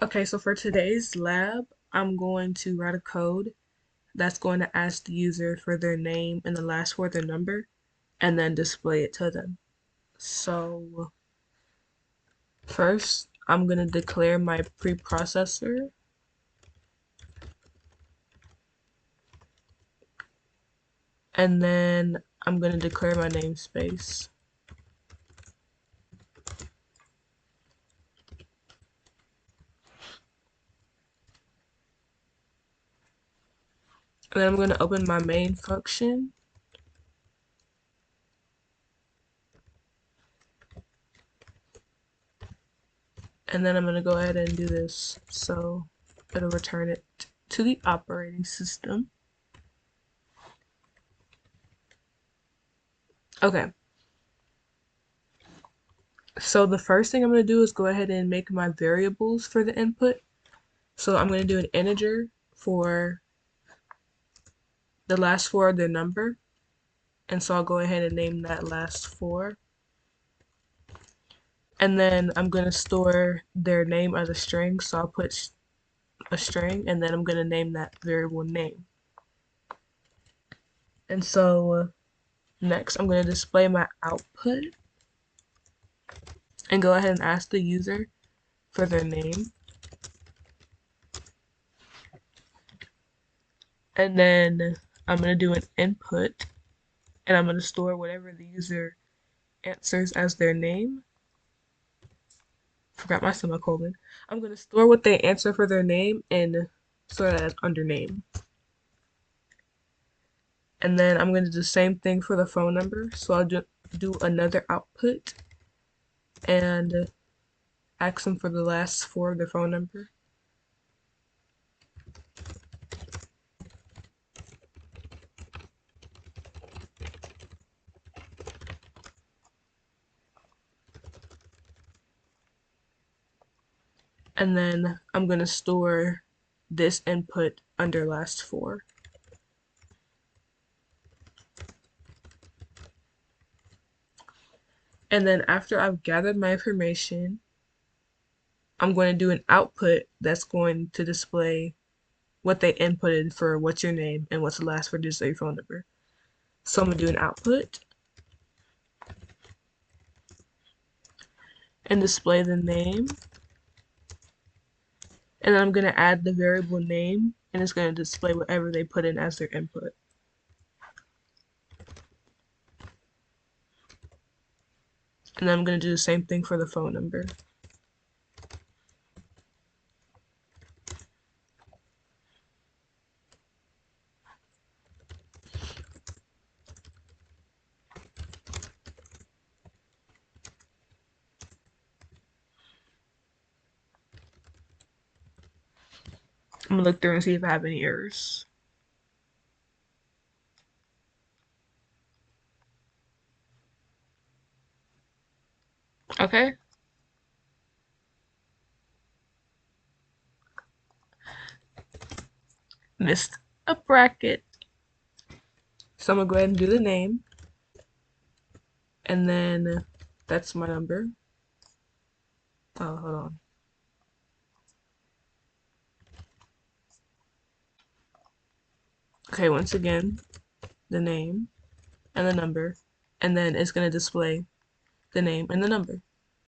Okay, so for today's lab, I'm going to write a code that's going to ask the user for their name and the last four of their number, and then display it to them. So first, I'm going to declare my preprocessor, and then I'm going to declare my namespace. And then I'm going to open my main function. And then I'm going to go ahead and do this. So it'll return it to the operating system. Okay. So the first thing I'm going to do is go ahead and make my variables for the input. So I'm going to do an integer for the last four of their number. And so I'll go ahead and name that last four. And then I'm going to store their name as a string. So I'll put a string, and then I'm going to name that variable name. And so next I'm going to display my output and go ahead and ask the user for their name. And then I'm going to do an input, and I'm going to store whatever the user answers as their name. Forgot my semicolon. I'm going to store what they answer for their name and store that as under name. And then I'm going to do the same thing for the phone number. So I'll do another output and ask them for the last four of their phone number. And then I'm going to store this input under last four. And then after I've gathered my information, I'm going to do an output that's going to display what they inputted for what's your name and what's the last four digits of your phone number. So I'm going to do an output and display the name. And then I'm going to add the variable name, and it's going to display whatever they put in as their input. And then I'm going to do the same thing for the phone number. I'm going to look through and see if I have any errors. Okay. Missed a bracket. So I'm going to go ahead and do the name. And then that's my number. Oh, hold on. Okay, once again, the name and the number. And then it's going to display the name and the number.